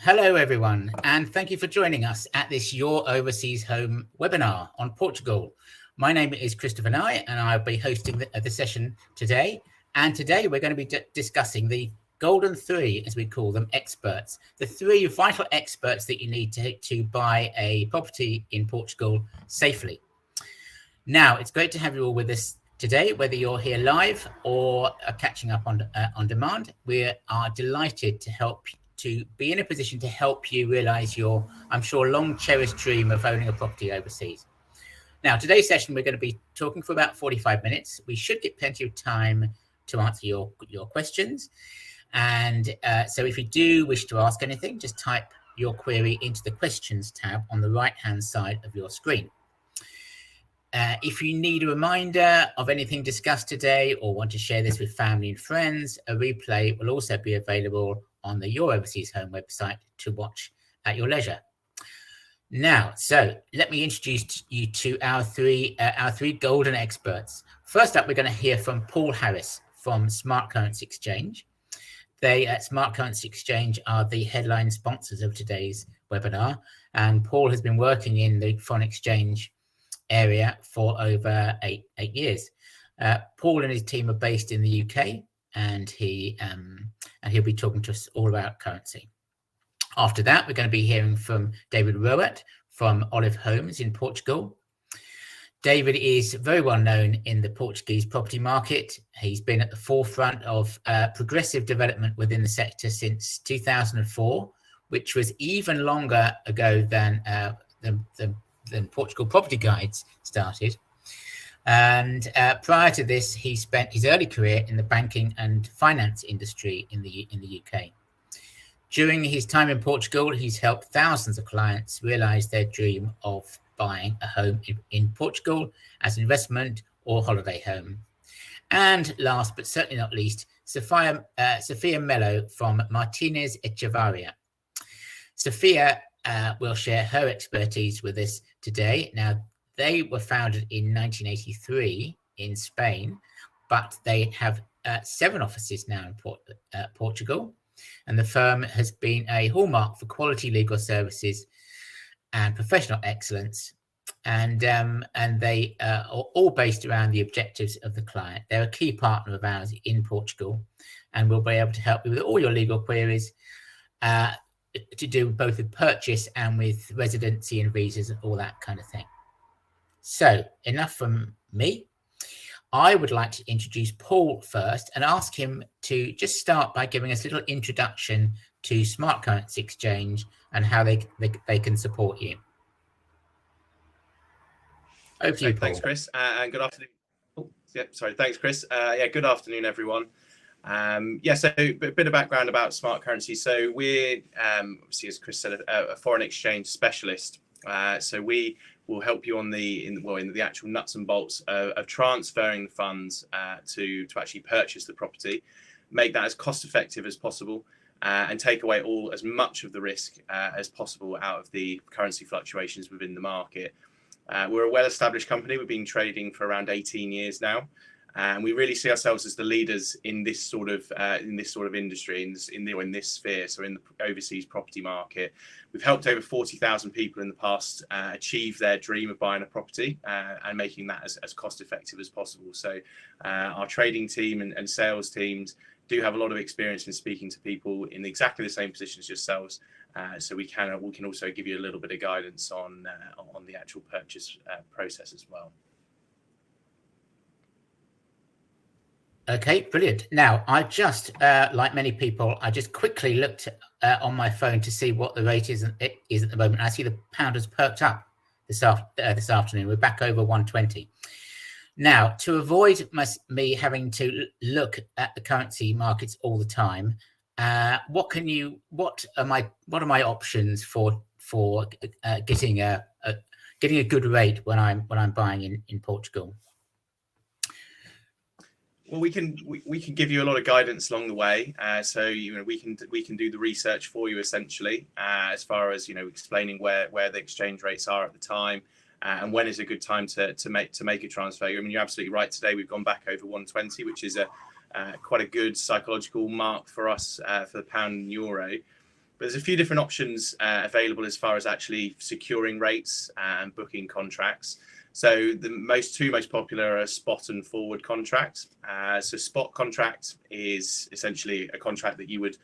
Hello, everyone, and thank you for joining us at this Your Overseas Home webinar on Portugal. My name is Christopher Nye, and I'll be hosting the session today. And today we're going to be discussing the golden three, as we call them, experts. The three vital experts that you need to buy a property in Portugal safely. Now, it's great to have you all with us today, whether you're here live or catching up on demand. We are delighted to be in a position to help you realize your, I'm sure, long cherished dream of owning a property overseas. Now, today's session, we're going to be talking for about 45 minutes. We should get plenty of time to answer your questions. And so if you do wish to ask anything, just type your query into the questions tab on the right-hand side of your screen. If you need a reminder of anything discussed today or want to share this with family and friends, a replay will also be available on the Your Overseas Home website to watch at your leisure. Now, so let me introduce you to our three golden experts. First up, we're going to hear from Paul Harris from Smart Currency Exchange. They at Smart Currency Exchange are the headline sponsors of today's webinar, and Paul has been working in the foreign exchange area for over eight years. Paul and his team are based in the UK, and he'll be talking to us all about currency. After that, we're going to be hearing from David Rowett from Olive Homes in Portugal. David is very well known in the Portuguese property market. He's been at the forefront of progressive development within the sector since 2004, which was even longer ago than Portugal Property Guides started. And prior to this, he spent his early career in the banking and finance industry in the UK. During his time in Portugal, he's helped thousands of clients realize their dream of buying a home in Portugal as an investment or holiday home. And last but certainly not least, Sophia Mello from Martinez Echevarria. Sophia will share her expertise with us today. Now, they were founded in 1983 in Spain, but they have 7 offices now in Portugal. And the firm has been a hallmark for quality legal services and professional excellence. And they are all based around the objectives of the client. They're a key partner of ours in Portugal, and we'll be able to help you with all your legal queries to do both with purchase and with residency and visas and all that kind of thing. So enough from me. I would like to introduce Paul first and ask him to just start by giving us a little introduction to Smart Currency Exchange and how they can support you. Over to you, Paul. Thanks, Chris, and good afternoon. Thanks, Chris. Good afternoon, everyone. So a bit of background about Smart Currency. So we're, obviously, as Chris said, a foreign exchange specialist. So we will help you in the actual nuts and bolts of transferring the funds to actually purchase the property, make that as cost effective as possible, and take away as much of the risk as possible out of the currency fluctuations within the market. We're a well-established company. We've been trading for around 18 years now. And we really see ourselves as the leaders in this sort of industry, in this sphere, so in the overseas property market. We've helped over 40,000 people in the past achieve their dream of buying a property and making that as cost effective as possible. So our trading team and sales teams do have a lot of experience in speaking to people in exactly the same position as yourselves. So we can also give you a little bit of guidance on the actual purchase process as well. Okay, brilliant. Now, I just, like many people, I just quickly looked on my phone to see what the rate is at the moment. I see the pound has perked up this afternoon. We're back over 120. Now, to avoid me having to look at the currency markets all the time, what are my options for getting a good rate when I'm buying in Portugal? Well, we can give you a lot of guidance along the way. So we can do the research for you essentially, as far as explaining where the exchange rates are at the time, and when is a good time to make a transfer. I mean, you're absolutely right. Today we've gone back over 120, which is quite a good psychological mark for us for the pound and euro. But there's a few different options available as far as actually securing rates and booking contracts. So the two most popular are spot and forward contracts. So spot contract is essentially a contract that you would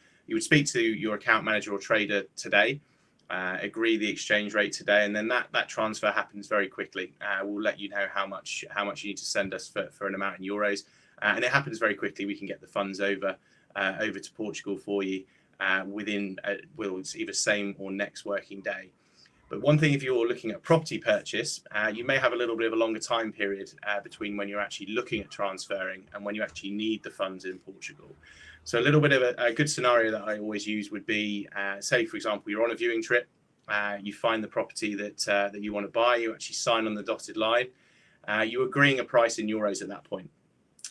speak to your account manager or trader today, agree the exchange rate today, and then that transfer happens very quickly. We'll let you know how much you need to send us for an amount in euros, and it happens very quickly. We can get the funds over to Portugal for you within it's either same or next working day. But one thing, if you're looking at property purchase, you may have a little bit of a longer time period between when you're actually looking at transferring and when you actually need the funds in Portugal. So a little bit of a good scenario that I always use would be, say, for example, you're on a viewing trip, you find the property that you want to buy, you actually sign on the dotted line, you're agreeing a price in euros at that point.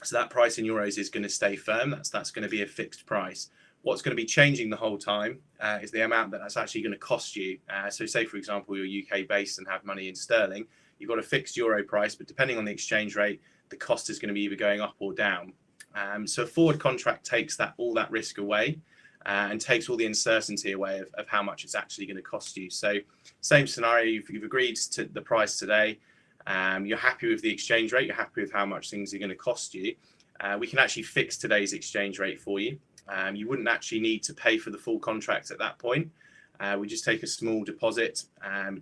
So that price in euros is going to stay firm. That's going to be a fixed price. What's going to be changing the whole time is the amount that's actually going to cost you. So say, for example, you're UK based and have money in sterling, you've got a fixed euro price, but depending on the exchange rate, the cost is going to be either going up or down. So a forward contract takes all that risk away and takes all the uncertainty away of how much it's actually going to cost you. So same scenario, you've agreed to the price today, you're happy with the exchange rate, you're happy with how much things are going to cost you. We can actually fix today's exchange rate for you. You wouldn't actually need to pay for the full contract at that point. We just take a small deposit,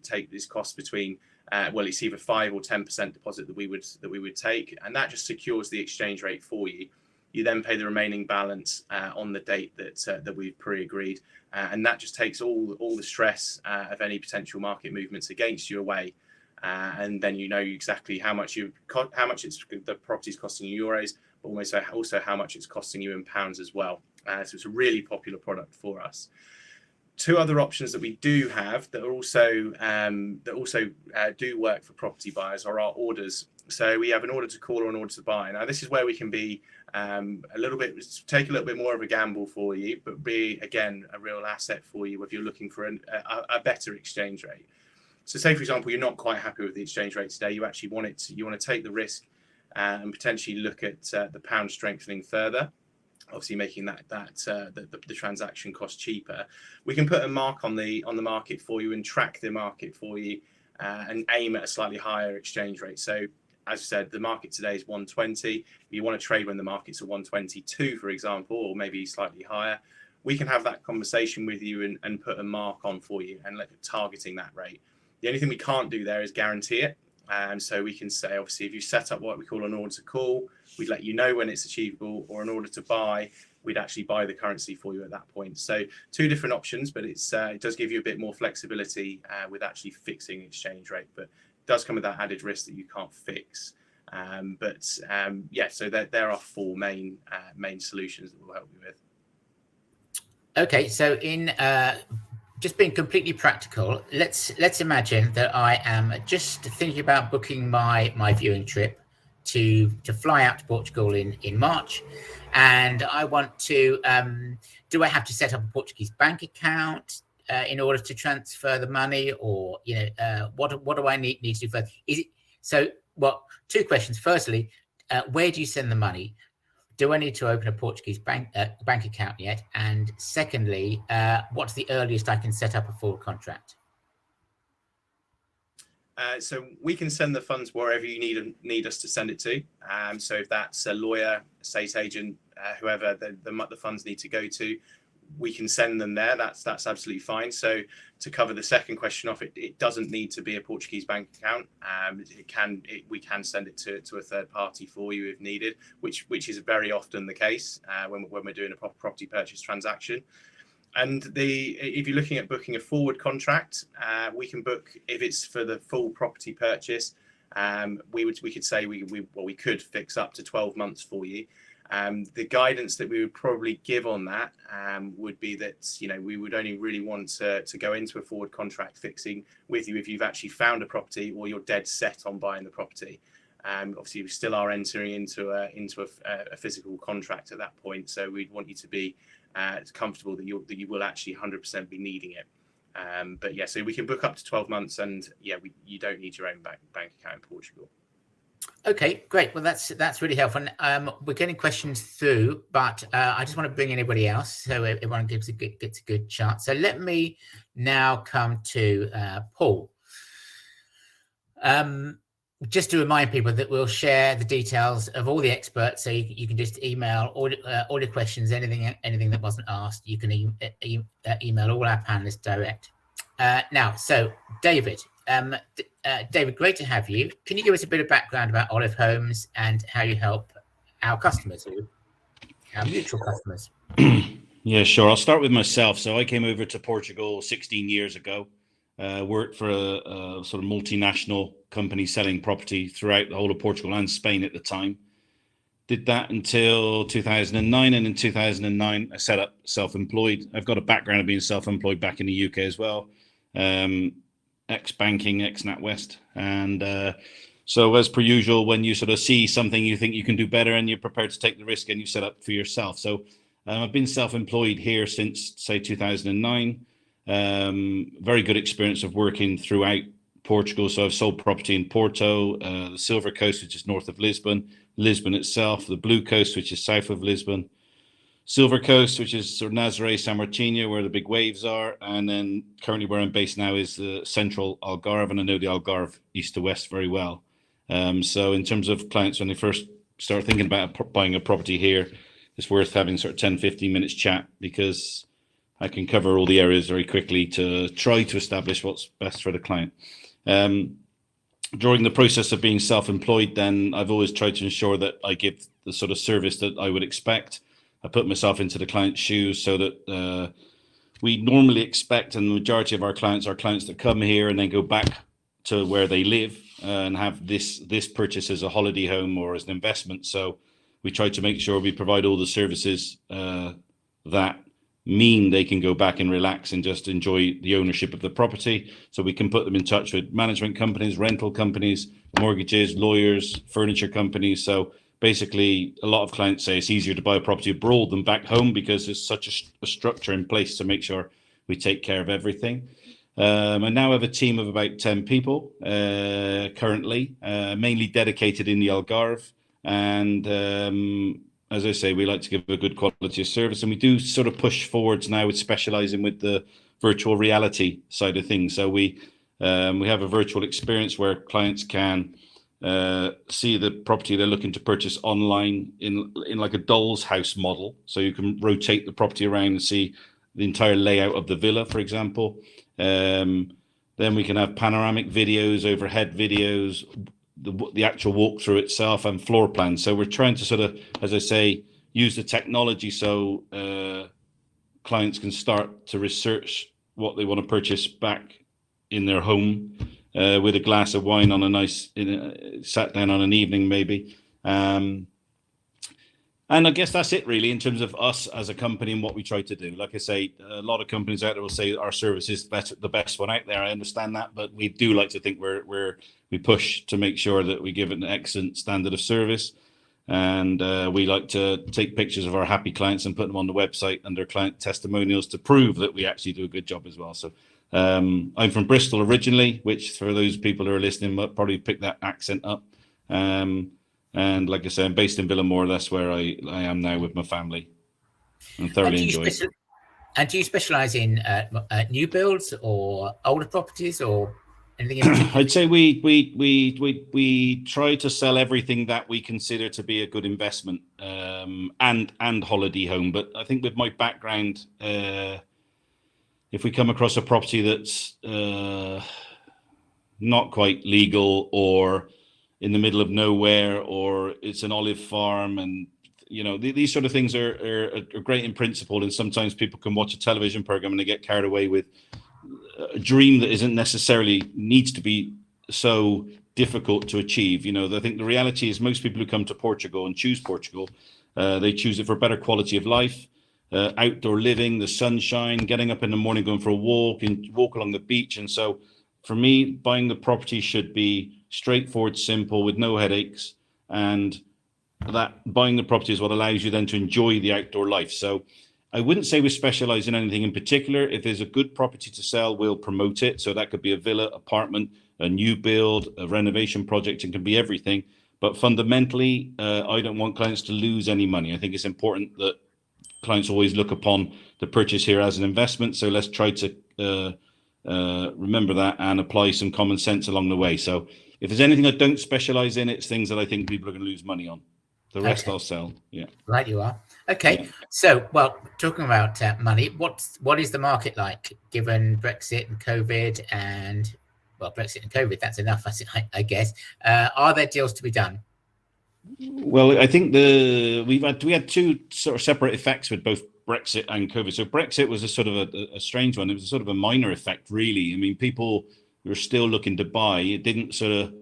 take this cost between, it's either 5 or 10% deposit that we would take, and that just secures the exchange rate for you. You then pay the remaining balance on the date that we've pre-agreed, and that just takes all the stress of any potential market movements against you away. And then you know exactly how much the property is costing you euros, but also how much it's costing you in pounds as well. So it's a really popular product for us. Two other options that we do have that also do work for property buyers are our orders. So we have an order to call or an order to buy. Now this is where we can be take a little bit more of a gamble for you, but be again a real asset for you if you're looking for a better exchange rate. So say, for example, you're not quite happy with the exchange rate today, you actually want to take the risk and potentially look at the pound strengthening further, obviously making the transaction cost cheaper. We can put a mark on the market for you and track the market for you and aim at a slightly higher exchange rate. So as I said, the market today is 120. If you want to trade when the market's at 122, for example, or maybe slightly higher, we can have that conversation with you and put a mark on for you and look at targeting that rate. The only thing we can't do there is guarantee it. And so we can say, obviously, if you set up what we call an order to call, we'd let you know when it's achievable, or an order to buy, we'd actually buy the currency for you at that point. So two different options, but it does give you a bit more flexibility with actually fixing exchange rate, but it does come with that added risk that you can't fix. So there are four main solutions that we'll help you with. Okay, so in just being completely practical, let's imagine that I am just thinking about booking my viewing trip to fly out to Portugal in March, and I want to. Do I have to set up a Portuguese bank account in order to transfer the money, or what do I need to do first? Is it so? Well, two questions. Firstly, where do you send the money? Do I need to open a Portuguese bank account yet? And secondly, what's the earliest I can set up a forward contract? So we can send the funds wherever you need us to send it to. So if that's a lawyer, estate agent, whoever the funds need to go to, we can send them there. That's absolutely fine. So to cover the second question off, it doesn't need to be a Portuguese bank account. We can send it to a third party for you if needed, which is very often the case when we're doing a property purchase transaction. And if you're looking at booking a forward contract, we can book, if it's for the full property purchase, we could say we could fix up to 12 months for you. The guidance that we would probably give on that would be that we would only really want to go into a forward contract fixing with you if you've actually found a property or you're dead set on buying the property. Obviously, we still are entering into a physical contract at that point, so we'd want you to be comfortable that you will actually 100% be needing it. So we can book up to 12 months, and you don't need your own bank account in Portugal. Okay, great. Well, that's really helpful. And we're getting questions through, but I just want to bring anybody else so everyone gets a good chance. So let me now come to Paul. Just to remind people that we'll share the details of all the experts, so you can just email all the questions, anything that wasn't asked. You can email all our panelists direct. Now, so David, David, great to have you. Can you give us a bit of background about Olive Homes and how you help our customers, our mutual customers? Yeah, sure. I'll start with myself. So I came over to Portugal 16 years ago. Worked for a sort of multinational company selling property throughout the whole of Portugal and Spain at the time. Did that until 2009, and in 2009 I set up self-employed. I've got a background of being self-employed back in the UK as well, ex-banking, ex-NatWest, and so as per usual, when you sort of see something you think you can do better and you're prepared to take the risk, and you set up for yourself. So I've been self-employed here since, say, 2009. Very good experience of working throughout Portugal. So I've sold property in Porto, the Silver Coast, which is north of Lisbon, Lisbon itself, the Blue Coast, which is south of Lisbon, Silver Coast, which is sort of Nazaré, San Martinho, where the big waves are, and then currently where I'm based now is the central Algarve, and I know the Algarve east to west very well. So in terms of clients, when they first start thinking about buying a property here, it's worth having sort of 10, 15 minutes chat, because I can cover all the areas very quickly to try to establish what's best for the client. During the process of being self-employed, then I've always tried to ensure that I give the sort of service that I would expect. I put myself into the client's shoes, so that we normally expect, and the majority of our clients are clients that come here and then go back to where they live and have this purchase as a holiday home or as an investment. So we try to make sure we provide all the services that mean they can go back and relax and just enjoy the ownership of the property. So we can put them in touch with management companies, rental companies, mortgages, lawyers, furniture companies. So basically, a lot of clients say it's easier to buy a property abroad than back home, because there's such a structure in place to make sure we take care of everything. I now have a team of about 10 people currently, mainly dedicated in the Algarve. And as I say, we like to give a good quality of service, and we do sort of push forwards now with specializing with the virtual reality side of things. So we have a virtual experience where clients can see the property they're looking to purchase online in like a doll's house model. So you can rotate the property around and see the entire layout of the villa, for example. Then we can have panoramic videos, overhead videos, the actual walkthrough itself, and floor plans. So we're trying to sort of, as I say, use the technology so clients can start to research what they want to purchase back in their home with a glass of wine on a nice, sat down on an evening maybe. And I guess that's it really in terms of us as a company and what we try to do. Like I say, a lot of companies out there will say our service is the best one out there. I understand that, but we do like to think we push to make sure that we give it an excellent standard of service. And we like to take pictures of our happy clients and put them on the website under client testimonials to prove that we actually do a good job as well. So I'm from Bristol originally, which for those people who are listening might probably pick that accent up. And like I say, I'm based in Villamore. That's where I am now with my family, and thoroughly enjoy it. And do you specialize in new builds or older properties or anything in particular? I'd say we try to sell everything that we consider to be a good investment and holiday home. But I think with my background, if we come across a property that's not quite legal, or in the middle of nowhere, or it's an olive farm, and these sort of things are great in principle, and sometimes people can watch a television program and they get carried away with a dream that isn't necessarily needs to be so difficult to achieve. I think the reality is most people who come to Portugal and choose Portugal, they choose it for better quality of life, outdoor living, the sunshine, getting up in the morning, going for a walk and walk along the beach. And so for me, buying the property should be straightforward, simple, with no headaches, and that buying the property is what allows you then to enjoy the outdoor life. So I wouldn't say we specialize in anything in particular. If there's a good property to sell, we'll promote it. So that could be a villa, apartment, a new build, a renovation project, and can be everything. But fundamentally, I don't want clients to lose any money. I think it's important that clients always look upon the purchase here as an investment. So let's try to remember that and apply some common sense along the way. So if there's anything I don't specialize in, it's things that I think people are going to lose money on. The rest I'll sell. Yeah. Right, you are. Okay. Yeah. So, well, talking about money, what is the market like given Brexit and COVID and, well, Brexit and COVID, that's enough, I guess. Are there deals to be done? Well, I think we had two sort of separate effects with both Brexit and COVID. So Brexit was a sort of a strange one. It was a sort of a minor effect, really. I mean, people were still looking to buy. It didn't sort of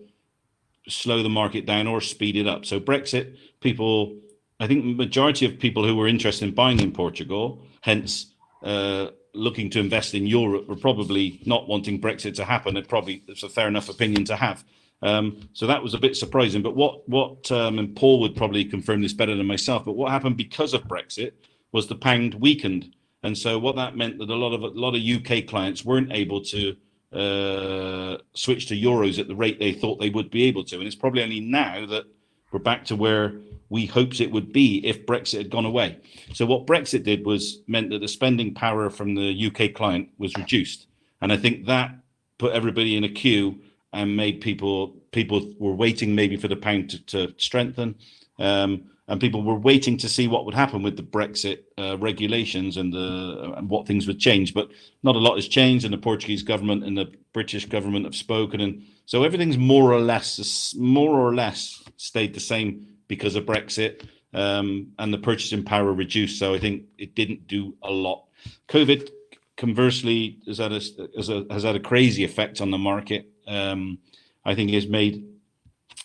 slow the market down or speed it up. So Brexit, people, I think the majority of people who were interested in buying in Portugal, hence looking to invest in Europe, were probably not wanting Brexit to happen. It's a fair enough opinion to have. So that was a bit surprising. But what and Paul would probably confirm this better than myself, but what happened because of Brexit was the pound weakened. And so what that meant that a lot of UK clients weren't able to switch to euros at the rate they thought they would be able to. And it's probably only now that we're back to where we hoped it would be if Brexit had gone away. So what Brexit did was meant that the spending power from the UK client was reduced. And I think that put everybody in a queue and made people were waiting maybe for the pound to strengthen. And people were waiting to see what would happen with the Brexit regulations and what things would change. But not a lot has changed, and the Portuguese government and the British government have spoken, and so everything's more or less stayed the same because of Brexit, and the purchasing power reduced. So I think it didn't do a lot. COVID, conversely, has had a crazy effect on the market. I think it's made,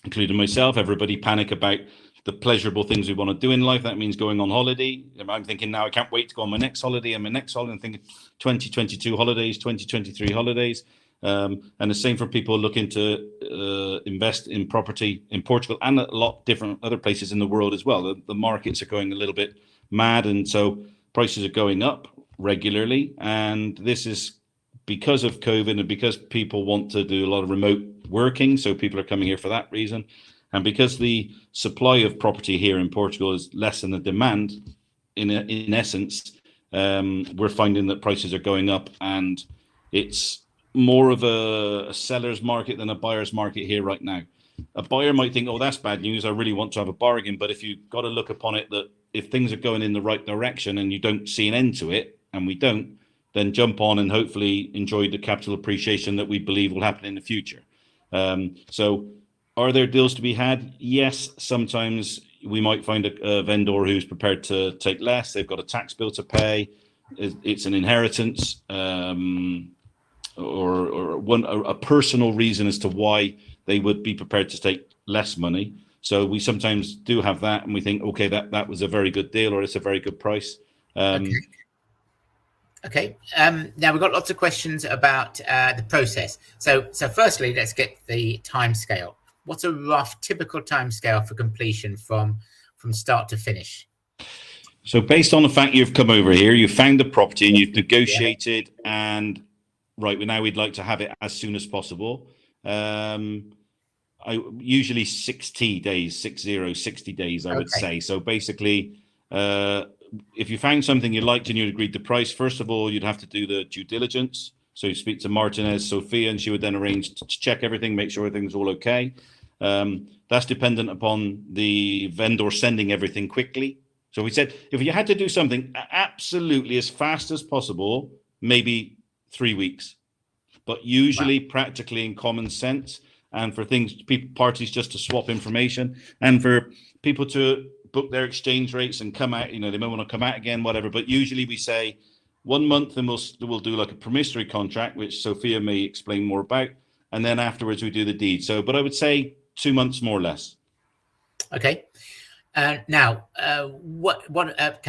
including myself, everybody panic about the pleasurable things we want to do in life. That means going on holiday. I'm thinking now I can't wait to go on my next holiday and my next holiday. I'm thinking 2022 holidays, 2023 holidays. And the same for people looking to invest in property in Portugal and a lot different other places in the world as well. The markets are going a little bit mad, and so prices are going up regularly. And this is because of COVID and because people want to do a lot of remote working. So people are coming here for that reason. And because the supply of property here in Portugal is less than the demand, in essence, we're finding that prices are going up, and it's more of a seller's market than a buyer's market here right now. A buyer might think, oh, that's bad news, I really want to have a bargain. But if you've got to look upon it that if things are going in the right direction and you don't see an end to it, and we don't, then jump on and hopefully enjoy the capital appreciation that we believe will happen in the future. So are there deals to be had? Yes, sometimes we might find a vendor who's prepared to take less. They've got a tax bill to pay. It's an inheritance, or a personal reason as to why they would be prepared to take less money. So we sometimes do have that, and we think, okay, that was a very good deal, or it's a very good price. Okay. Now we've got lots of questions about the process. So firstly, let's get the time scale. What's a rough typical time scale for completion from start to finish? So based on the fact you've come over here, you've found the property and you've negotiated, and right, now we'd like to have it as soon as possible. I usually 60 days, 60 days, I would say. So basically, if you found something you liked and you agreed the price, first of all, you'd have to do the due diligence. So you speak to Martinez, Sophia, and she would then arrange to check everything, make sure everything's all okay. That's dependent upon the vendor sending everything quickly. So we said, if you had to do something absolutely as fast as possible, maybe 3 weeks, but usually practically in common sense, and for parties just to swap information, and for people to book their exchange rates and come out, they may want to come out again, whatever. But usually we say 1 month, and we'll do like a promissory contract, which Sophia may explain more about, and then afterwards we do the deed. So, but I would say 2 months more or less. Okay. Now,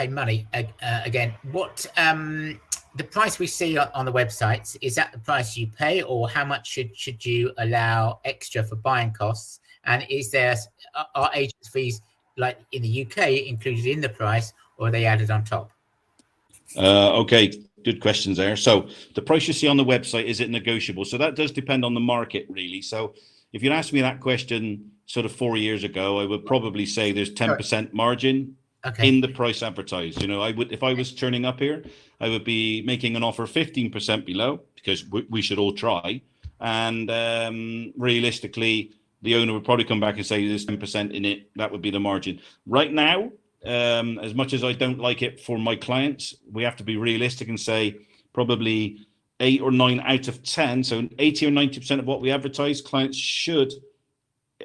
money again. What the price we see on the websites, is that the price you pay, or how much should you allow extra for buying costs? And are agents fees like in the UK included in the price, or are they added on top? Okay, good questions there. So the price you see on the website, is it negotiable? So that does depend on the market, really. So if you'd asked me that question sort of 4 years ago, I would probably say there's 10% margin in the price advertised. I would, if I was turning up here, I would be making an offer 15% below, because we should all try. And realistically, the owner would probably come back and say there's 10% in it. That would be the margin. Right now, as much as I don't like it for my clients, we have to be realistic and say probably 8 or 9 out of 10. So 80 or 90% of what we advertise, clients should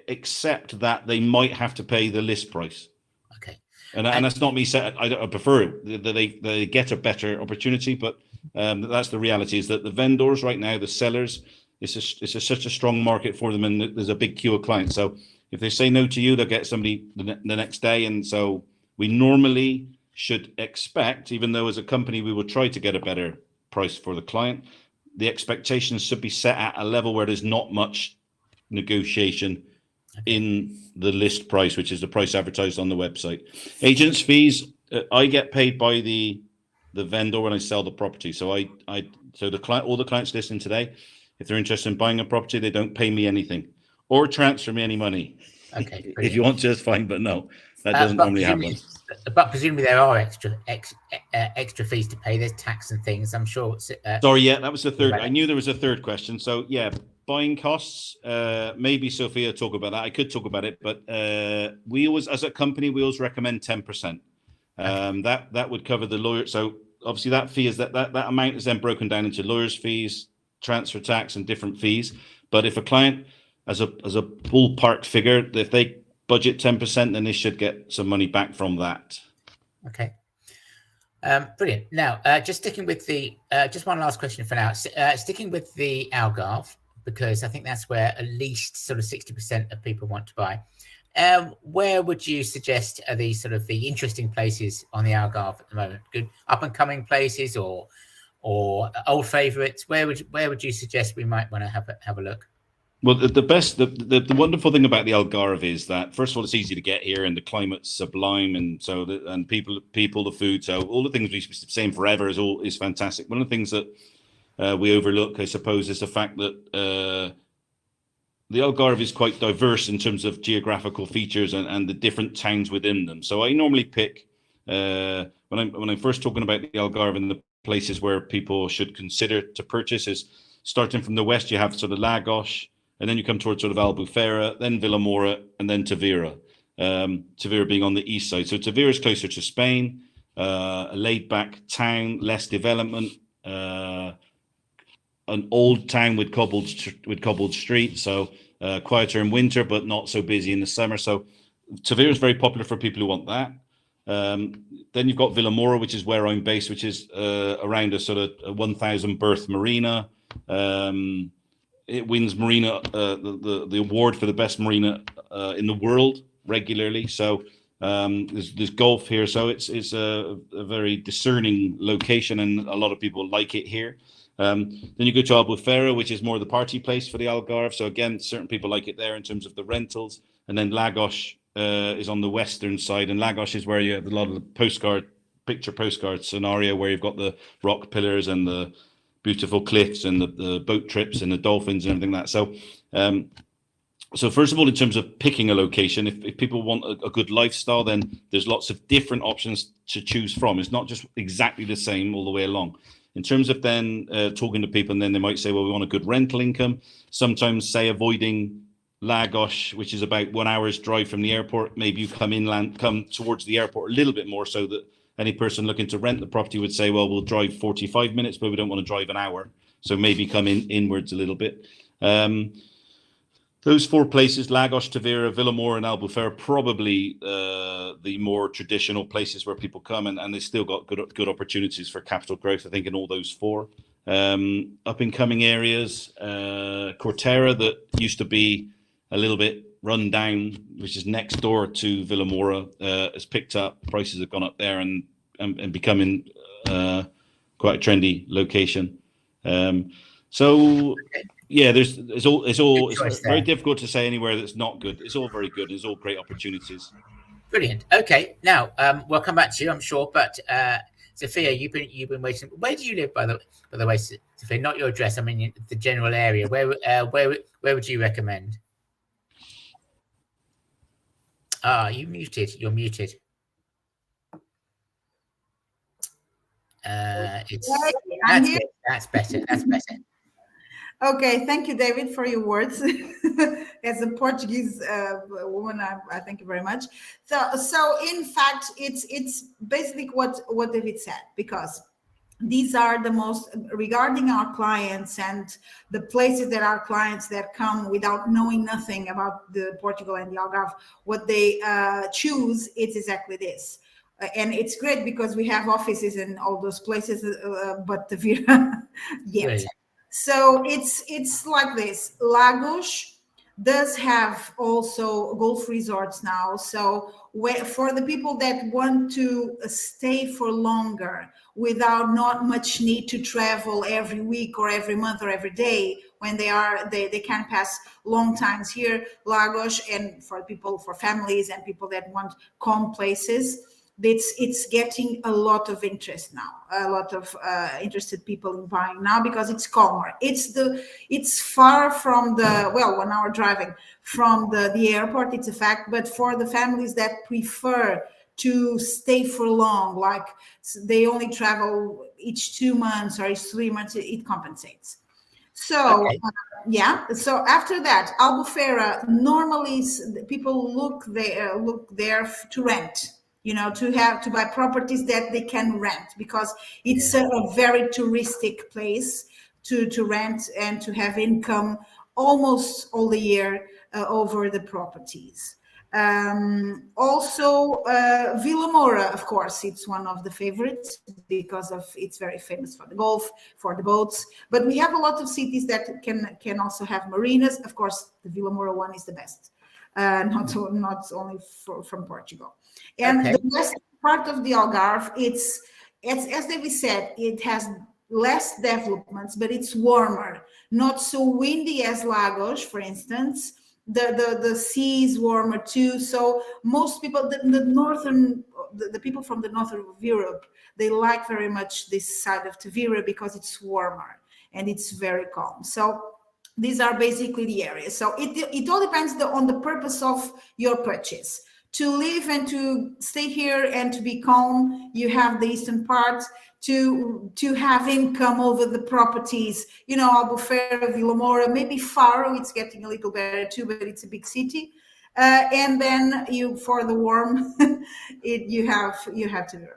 accept that they might have to pay the list price. Okay. And that's not me saying I prefer it, that they get a better opportunity, but that's the reality, is that the vendors right now, the sellers, it's such a strong market for them, and there's a big queue of clients. So if they say no to you, they'll get somebody the next day. And so we normally should expect, even though as a company we will try to get a better price for the client, the expectations should be set at a level where there's not much negotiation in the list price, which is the price advertised on the website. Agents' fees, I get paid by the vendor when I sell the property. So the client, all the clients listening today, if they're interested in buying a property, they don't pay me anything or transfer me any money. Okay. Brilliant. If you want to, it's fine, but no, that doesn't normally happen. But presumably there are extra fees to pay. There's tax and things, I'm sure. Sorry, yeah, that was the third. I knew there was a third question. So yeah, buying costs. Maybe Sophia talk about that. I could talk about it, but we always, as a company, we always recommend 10%. That would cover the lawyer. So obviously that fee is that amount is then broken down into lawyers' fees, transfer tax, and different fees. But if a client, as a ballpark figure, if they budget 10%, then they should get some money back from that. Okay. Brilliant. Now, just sticking with just one last question for now. Sticking with the Algarve, because I think that's where at least sort of 60% of people want to buy. Where would you suggest are the sort of the interesting places on the Algarve at the moment? Good up and coming places or old favourites? Where would you suggest we might want to have a look? Well, the wonderful thing about the Algarve is that, first of all, it's easy to get here, and the climate's sublime, and so people, the food, so all the things we've been saying forever is fantastic. One of the things that we overlook, I suppose, is the fact that the Algarve is quite diverse in terms of geographical features and the different towns within them. So I normally pick when I'm first talking about the Algarve and the places where people should consider to purchase, is starting from the west. You have sort of Lagos, and then you come towards sort of Albufeira, then Vilamora, and then Tavira. Tavira being on the east side. So Tavira is closer to Spain, a laid-back town, less development, an old town with cobbled streets, so quieter in winter, but not so busy in the summer. So Tavira is very popular for people who want that. Then you've got Vilamora, which is where I'm based, which is around a sort of a 1,000 berth marina. It wins marina the award for the best marina in the world regularly. So there's golf here, so it's a very discerning location, and a lot of people like it here. Then you go to Albufeira, which is more the party place for the Algarve. So again, certain people like it there in terms of the rentals. And then Lagos is on the western side, and Lagos is where you have a lot of the picture postcard scenario, where you've got the rock pillars and the beautiful cliffs and the boat trips and the dolphins and everything like that. So first of all, in terms of picking a location, if people want a good lifestyle, then there's lots of different options to choose from. It's not just exactly the same all the way along. In terms of then talking to people, and then they might say, well, we want a good rental income. Sometimes say avoiding Lagos, which is about 1 hour's drive from the airport. Maybe you come towards the airport a little bit more, so that any person looking to rent the property would say, well, we'll drive 45 minutes, but we don't want to drive an hour. So maybe come inwards a little bit. Those four places, Lagos, Tavira, Vilamora, and Albufeira, probably the more traditional places where people come, and they still got good opportunities for capital growth, I think, in all those four. Up and coming areas, Cortera, that used to be a little bit run down, which is next door to Vilamora, has picked up. Prices have gone up there and becoming quite a trendy location. Yeah, it's very difficult to say anywhere that's not good. It's all very good. It's all great opportunities. Brilliant. Okay, now we'll come back to you, I'm sure. But Sophia, you've been waiting. Where do you live, by the way, Sophia? Not your address. I mean the general area. Where would you recommend? You muted. You're muted. That's good. That's better. That's better. Okay, thank you, David, for your words. As a Portuguese woman, I thank you very much. So in fact, it's basically what David said, because these are the most, regarding our clients and the places that our clients that come without knowing nothing about the Portugal and the Algarve, what they choose, it's exactly this. And it's great because we have offices in all those places, but the Vira yet. Really? So it's like this. Lagos does have also golf resorts now. So for the people that want to stay for longer without not much need to travel every week or every month or every day, when they can pass long times here, Lagos, and for families and people that want calm places, it's getting a lot of interest now, a lot of interested people in buying now, because it's calmer. It's far from the 1 hour driving from the airport, it's a fact, but for the families that prefer to stay for long, like they only travel each 2 months or each 3 months, it compensates. So Okay. So after that, Albufeira, normally people look there to rent, to buy properties that they can rent, because it's a very touristic place to rent and to have income almost all the year over the properties. Also, Vila Moura, of course, it's one of the favorites because it's very famous for the golf, for the boats. But we have a lot of cities that can also have marinas. Of course, the Vila Moura one is the best, not only from Portugal. And the west part of the Algarve, it's as David said, it has less developments, but it's warmer, not so windy as Lagos, for instance. The sea is warmer too. So most people, the people from the north of Europe, they like very much this side of Tavira because it's warmer and it's very calm. So these are basically the areas. So it all depends on the purpose of your purchase. To live and to stay here and to be calm, you have the eastern part. To have income over the properties, Albufeira, Vila Moura, maybe Faro, it's getting a little better too, but it's a big city. And then for the warm, you have to do.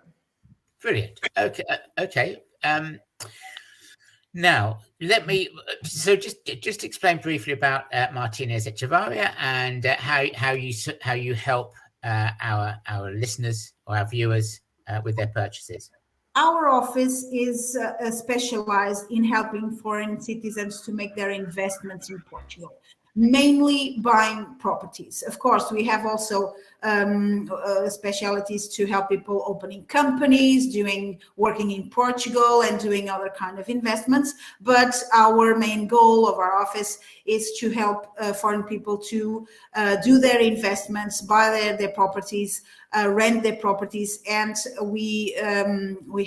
Brilliant. Okay. Now just explain briefly about Martinez Echevarria and how you help our listeners or our viewers with their purchases. Our office is specialized in helping foreign citizens to make their investments in Portugal, mainly buying properties. Of course, we have also specialties to help people opening companies, working in Portugal and doing other kind of investments. But our main goal of our office is to help foreign people to do their investments, buy their properties, rent their properties. And we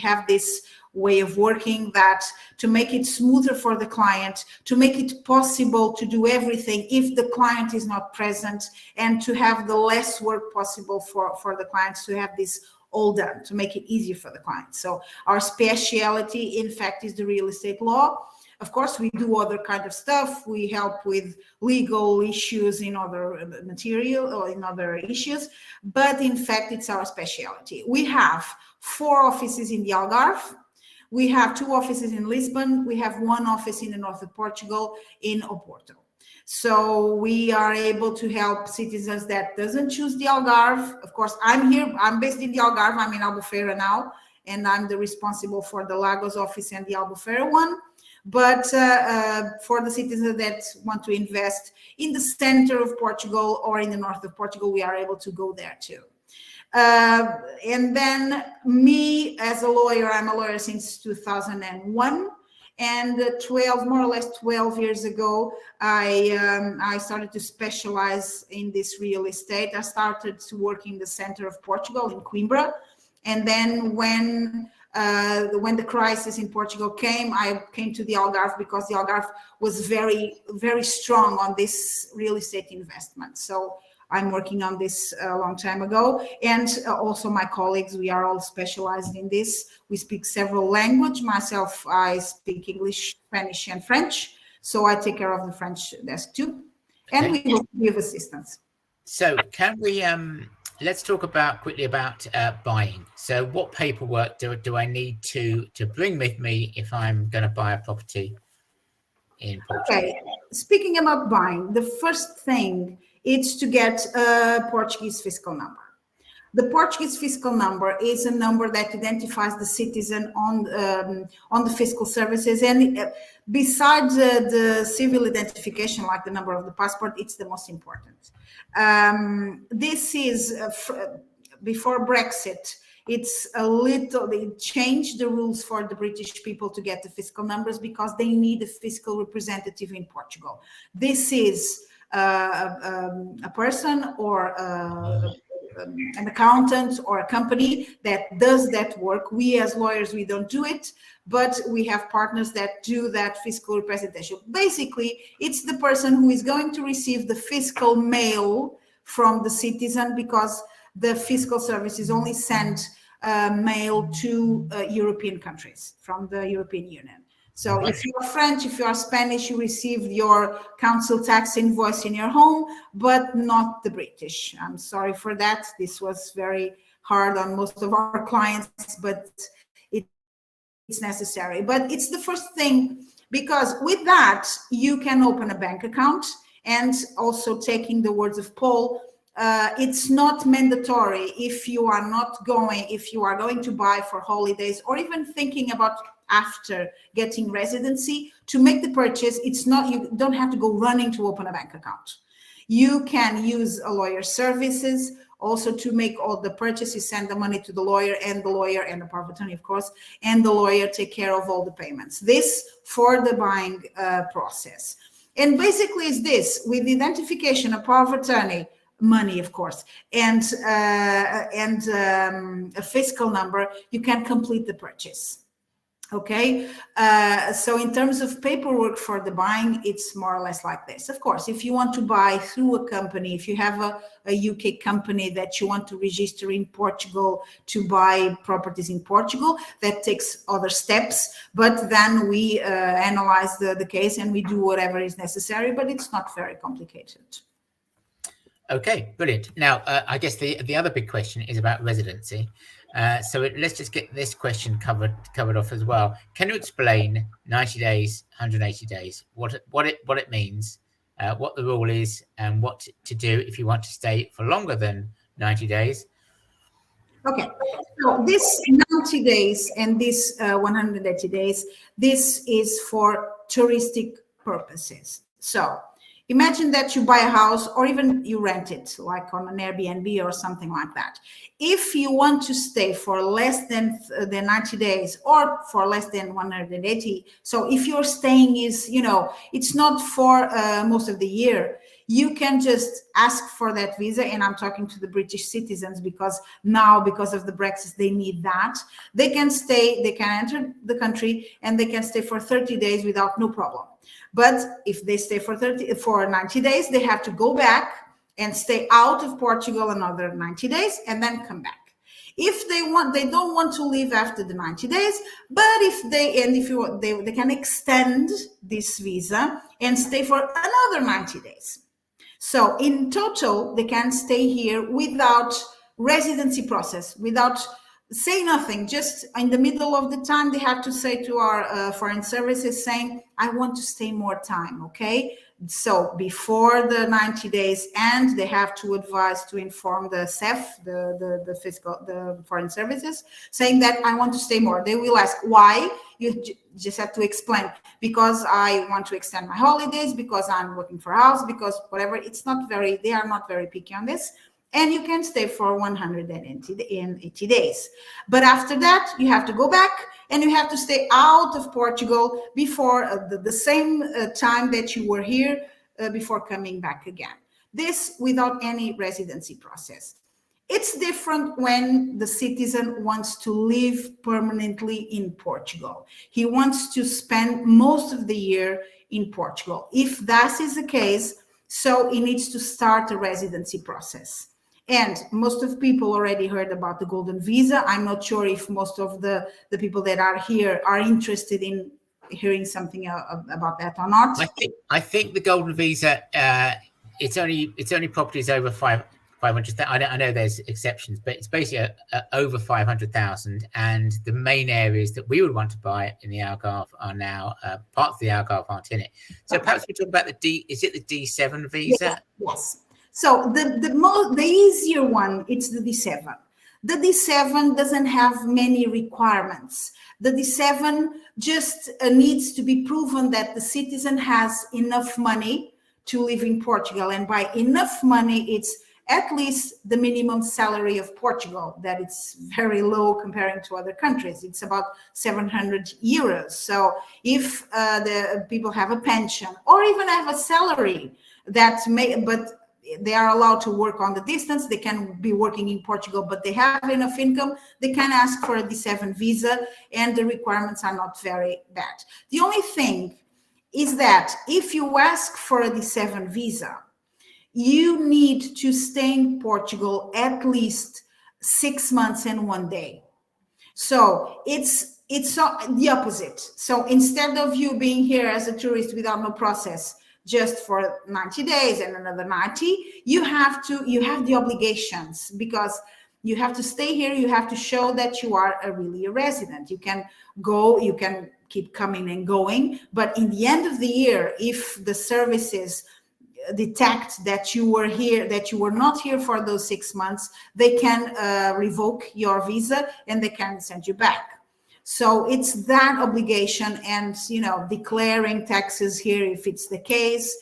have this way of working that to make it smoother for the client, to make it possible to do everything if the client is not present, and to have the less work possible for the clients to have this all done, to make it easier for the client. So our speciality, in fact, is the real estate law. Of course, we do other kind of stuff. We help with legal issues in other material or in other issues, but in fact, it's our speciality. We have 4 offices in the Algarve. We have 2 offices in Lisbon. We have 1 office in the north of Portugal in Oporto. So we are able to help citizens that doesn't choose the Algarve. Of course, I'm based in the Algarve. I'm in Albufeira now, and I'm the responsible for the Lagos office and the Albufeira one. But for the citizens that want to invest in the center of Portugal or in the north of Portugal, we are able to go there too. And then me as a lawyer, I'm a lawyer since 2001, and more or less 12 years ago, I started to specialize in this real estate. I started to work in the center of Portugal in Coimbra, and then when the crisis in Portugal came, I came to the Algarve because the Algarve was very, very strong on this real estate investment. So I'm working on this a long time ago. And also my colleagues, we are all specialized in this. We speak several languages. Myself, I speak English, Spanish, and French. So I take care of the French desk too. And we will give assistance. So can we, let's talk quickly about buying. So what paperwork do I need to bring with me if I'm going to buy a property in Portugal? Okay, speaking about buying, the first thing is to get a Portuguese fiscal number. The Portuguese fiscal number is a number that identifies the citizen on the fiscal services, and besides the civil identification, like the number of the passport, it's the most important. This is before Brexit. It's they changed the rules for the British people to get the fiscal numbers because they need a fiscal representative in Portugal. This is a person or an accountant or a company that does that work. We as lawyers, we don't do it, but we have partners that do that fiscal representation. Basically, it's the person who is going to receive the fiscal mail from the citizen, because the fiscal services only send mail to European countries from the European Union. So if you are French, if you are Spanish, you receive your council tax invoice in your home, but not the British. I'm sorry for that. This was very hard on most of our clients, but it's necessary. But it's the first thing, because with that, you can open a bank account. And also, taking the words of Paul, it's not mandatory if you are going to buy for holidays, or even thinking about after getting residency to make the purchase. It's not, you don't have to go running to open a bank account. You can use a lawyer's services also to make all the purchases, send the money to the lawyer and the power of attorney, of course, and the lawyer take care of all the payments. This for the buying process. And basically is this, with identification, a power of attorney, money, of course, and a fiscal number, you can complete the purchase. Okay, so in terms of paperwork for the buying, it's more or less like this. Of course, if you want to buy through a company, if you have a UK company that you want to register in Portugal to buy properties in Portugal, that takes other steps. But then we analyze the case and we do whatever is necessary, but it's not very complicated. Okay, brilliant. Now, I guess the other big question is about residency. So let's just get this question covered off as well. Can you explain 90 days, 180 days, what it means, what the rule is, and what to do if you want to stay for longer than 90 days? Okay, so this 90 days and this 180 days, this is for touristic purposes. So imagine that you buy a house, or even you rent it, like on an Airbnb or something like that. If you want to stay for less than 90 days or for less than 180, so if your staying is, it's not for most of the year, you can just ask for that visa. And I'm talking to the British citizens, because now, because of the Brexit, they need that. They can stay, they can enter the country, and they can stay for 30 days without no problem. But if they stay for 90 days, they have to go back and stay out of Portugal another 90 days and then come back. If they don't want to leave after the 90 days, but they can extend this visa and stay for another 90 days. So in total, they can stay here without residency process, without say nothing. Just in the middle of the time, they have to say to our foreign services saying, I want to stay more time, okay? So before the 90 days end, they have to inform the CEF, the foreign services, saying that I want to stay more. They will ask why. You just have to explain, because I want to extend my holidays, because I'm looking for a house, because whatever. They are not very picky on this. And you can stay for 180 days. But after that, you have to go back and you have to stay out of Portugal before the same time that you were here before coming back again. This without any residency process. It's different when the citizen wants to live permanently in Portugal. He wants to spend most of the year in Portugal. If that is the case, So it needs to start a residency process. And most of people already heard about the golden visa. I'm not sure if most of the people that are here are interested in hearing something about that or not. I think the golden visa, it's only properties over 500. I know there's exceptions, but it's basically over 500,000. And the main areas that we would want to buy in the Algarve are now parts of the Algarve aren't in it. So perhaps we talk about is it the D7 visa? Yes. So the easier one, it's the D7. The D7 doesn't have many requirements. The D7 just needs to be proven that the citizen has enough money to live in Portugal. And by enough money, it's at least the minimum salary of Portugal, that it's very low comparing to other countries. It's about 700 euros. So if the people have a pension or even have a salary but they are allowed to work on the distance, they can be working in Portugal, but they have enough income, they can ask for a D7 visa, and the requirements are not very bad. The only thing is that if you ask for a D7 visa, you need to stay in Portugal at least 6 months and 1 day. So it's the opposite. So instead of you being here as a tourist without no process, just for 90 days and another 90, you have the obligations, because you have to stay here. You have to show that you are really a resident. You can keep coming and going, but in the end of the year, if the services detect that you were here, that you were not here for those 6 months, they can revoke your visa and they can send you back. So it's that obligation, and declaring taxes here if it's the case.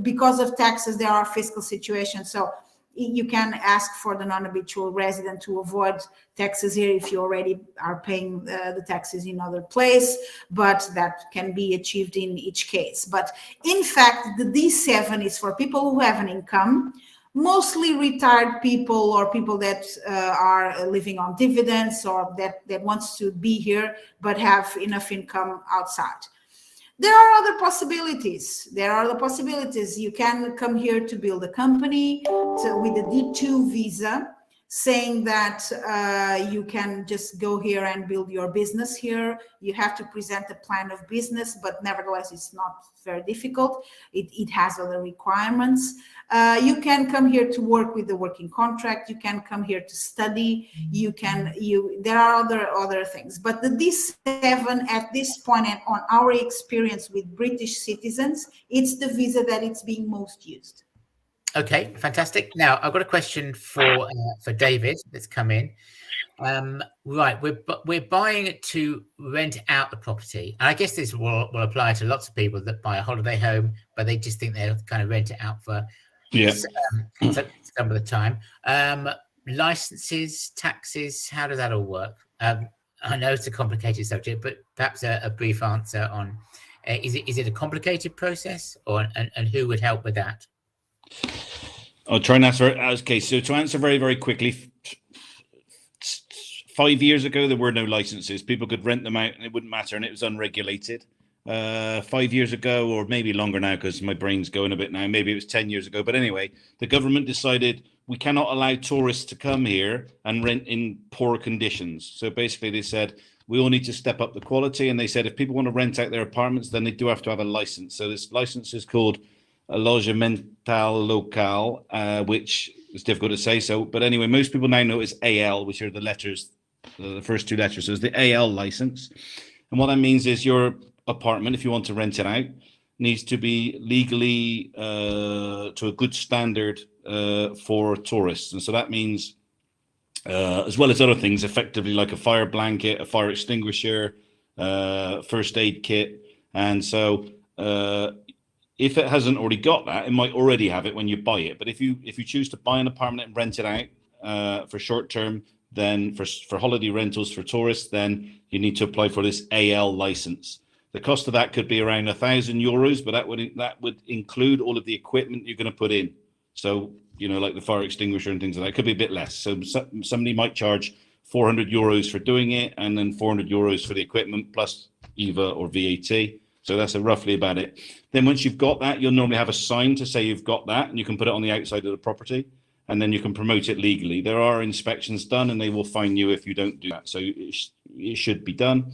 Because of taxes, there are fiscal situations. So you can ask for the non-habitual resident to avoid taxes here if you already are paying the taxes in other place, but that can be achieved in each case. But in fact, the D7 is for people who have an income, mostly retired people or people that are living on dividends, or that wants to be here but have enough income outside. There are other possibilities. You can come here to build a company with a D2 visa, saying that you can just go here and build your business here. You have to present a plan of business, but nevertheless, it's not very difficult. It has other requirements. You can come here to work with the working contract. You can come here to study. There are other things. But the D7 at this point, and on our experience with British citizens, it's the visa that it's being most used. Okay, fantastic. Now I've got a question for David that's come in. Right, we're buying it to rent out the property. And I guess this will apply to lots of people that buy a holiday home, but they just think they'll kind of rent it out for some of the time. Licenses, taxes, how does that all work? I know it's a complicated subject, but perhaps a brief answer on is it a complicated process, and who would help with that? I'll try and answer. Okay, so to answer very, very quickly, 5 years ago, there were no licenses. People could rent them out and it wouldn't matter, and it was unregulated. 5 years ago, or maybe longer now, because my brain's going a bit now, maybe it was 10 years ago. But anyway, the government decided we cannot allow tourists to come here and rent in poor conditions. So basically they said, we all need to step up the quality. And they said, if people want to rent out their apartments, then they do have to have a license. So this license is called Alojamento Local, which is difficult to say. So, but anyway, most people now know it's AL, which are the letters, the first two letters. So it's the AL license. And what that means is your apartment, if you want to rent it out, needs to be legally to a good standard for tourists. And so that means, as well as other things, effectively like a fire blanket, a fire extinguisher, first aid kit. And so if it hasn't already got that, it might already have it when you buy it. But if you choose to buy an apartment and rent it out for short term, then for holiday rentals for tourists, then you need to apply for this AL license. The cost of that could be around €1,000, but that would include all of the equipment you're going to put in. So, like the fire extinguisher and things like that. It could be a bit less. So somebody might charge €400 for doing it, and then €400 for the equipment plus IVA or VAT. So that's roughly about it. Then once you've got that, you'll normally have a sign to say you've got that, and you can put it on the outside of the property, and then you can promote it legally. There are inspections done, and they will fine you if you don't do that. So it should be done.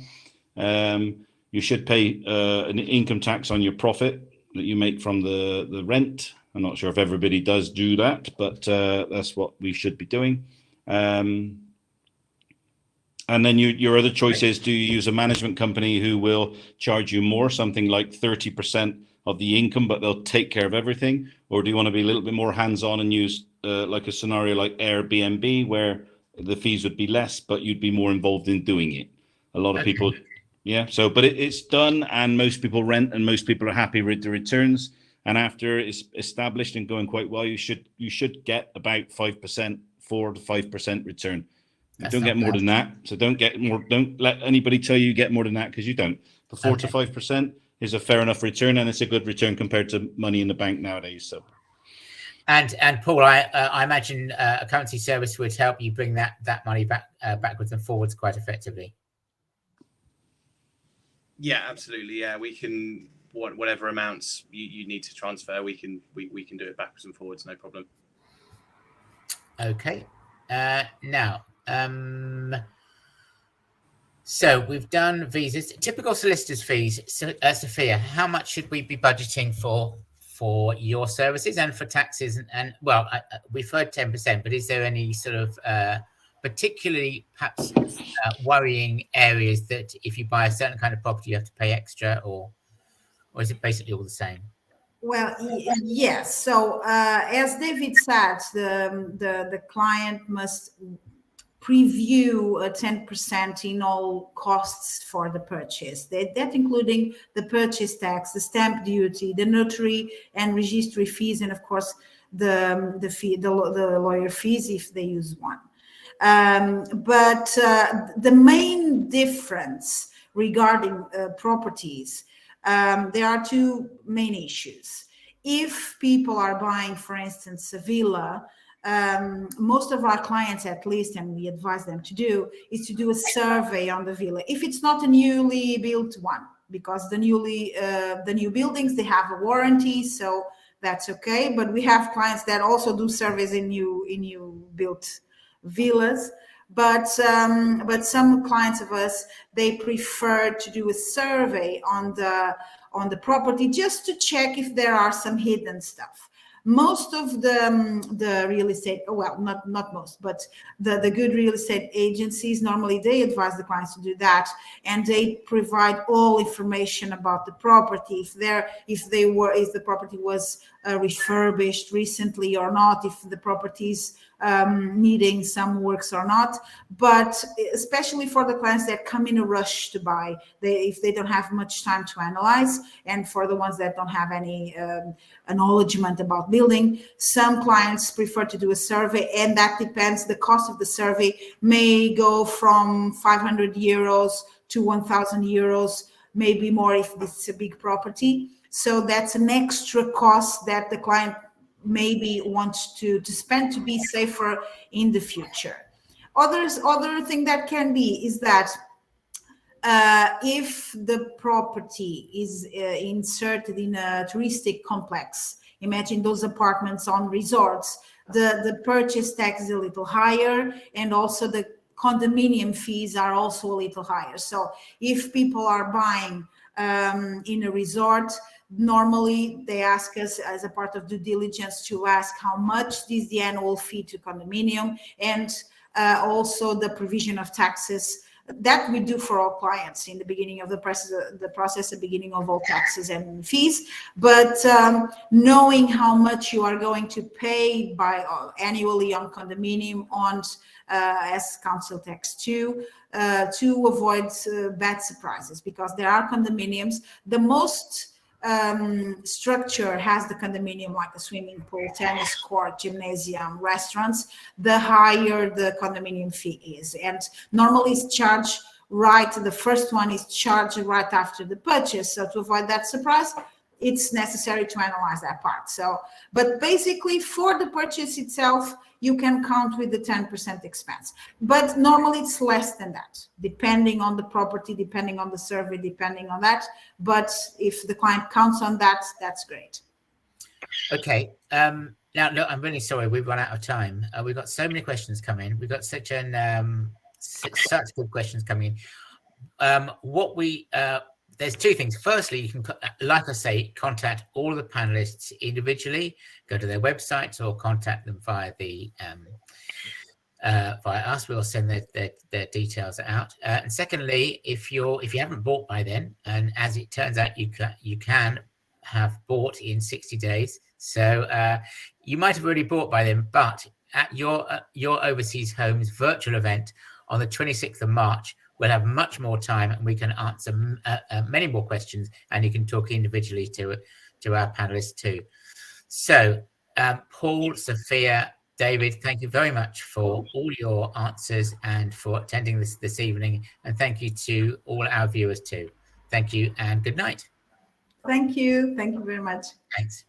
You should pay an income tax on your profit that you make from the rent. I'm not sure if everybody does do that, but that's what we should be doing. And then your other choice is, do you use a management company who will charge you more, something like 30% of the income, but they'll take care of everything? Or do you want to be a little bit more hands-on and use like a scenario like Airbnb, where the fees would be less, but you'd be more involved in doing it? A lot of people, yeah. So, but it's done, and most people rent, and most people are happy with the returns. And after it's established and going quite well, you should get about 5%, 4 to 5% return. You don't get more than that. So don't let anybody tell you get more than that, because you don't. The 4 to 5% is a fair enough return, and it's a good return compared to money in the bank nowadays. So. And Paul, I imagine a currency service would help you bring that money backwards and forwards quite effectively. Yeah, absolutely. Yeah, we can, whatever amounts you need to transfer, we can do it backwards and forwards, no problem. Okay. Now, so we've done visas, typical solicitors' fees. So, Sophia, how much should we be budgeting for your services and for taxes? And well, we've heard 10%, but is there any sort of particularly perhaps worrying areas that if you buy a certain kind of property, you have to pay extra, or is it basically all the same? Well, yes. So as David said, the client must preview a 10% in all costs for the purchase. That including the purchase tax, the stamp duty, the notary and registry fees, and of course the lawyer fees if they use one. But the main difference regarding properties, there are two main issues. If people are buying, for instance, a villa, most of our clients, at least, and we advise them to do, is to do a survey on the villa. If it's not a newly built one, because the new buildings, they have a warranty, so that's okay. But we have clients that also do surveys in new built villas. But some clients of us, they prefer to do a survey on the property just to check if there are some hidden stuff. Most of the real estate, well, not most, but the good real estate agencies, normally they advise the clients to do that, and they provide all information about the property, if the property was refurbished recently or not, if the property's needing some works or not. But especially for the clients that come in a rush to buy, if they don't have much time to analyze, and for the ones that don't have any acknowledgement about building, some clients prefer to do a survey, and that depends. The cost of the survey may go from 500 euros to 1,000 euros, maybe more if it's a big property. So that's an extra cost that the client maybe wants to spend to be safer in the future. Other thing that can be is that if the property is inserted in a touristic complex, imagine those apartments on resorts, the purchase tax is a little higher, and also the condominium fees are also a little higher. So if people are buying in a resort, normally they ask us as a part of due diligence to ask how much is the annual fee to condominium, and also the provision of taxes. That we do for all clients in the beginning of the process, the beginning of all taxes and fees. But knowing how much you are going to pay annually on condominium, on as council tax too, to avoid bad surprises, because there are condominiums. The most structure has the condominium, like a swimming pool, tennis court, gymnasium, restaurants, the higher the condominium fee is. And normally it's charged the first one is charged right after the purchase. So to avoid that surprise, it's necessary to analyze that part. So, but basically for the purchase itself, you can count with the 10% expense. But normally it's less than that, depending on the property, depending on the survey, depending on that. But if the client counts on that, that's great. Okay. Now, look, I'm really sorry we've run out of time. We've got so many questions coming. We've got such good questions coming in. There's two things. Firstly, you can, like I say, contact all of the panelists individually. Go to their websites or contact them via us. We'll send their details out. And secondly, if you haven't bought by then, and as it turns out, you can have bought in 60 days. So you might have already bought by then, but at your Overseas Homes virtual event on the 26th of March, we'll have much more time and we can answer many more questions, and you can talk individually to our panelists too. So Paul, Sophia, David, thank you very much for all your answers and for attending this evening. And thank you to all our viewers too. Thank you and good night. Thank you. Thank you very much. Thanks.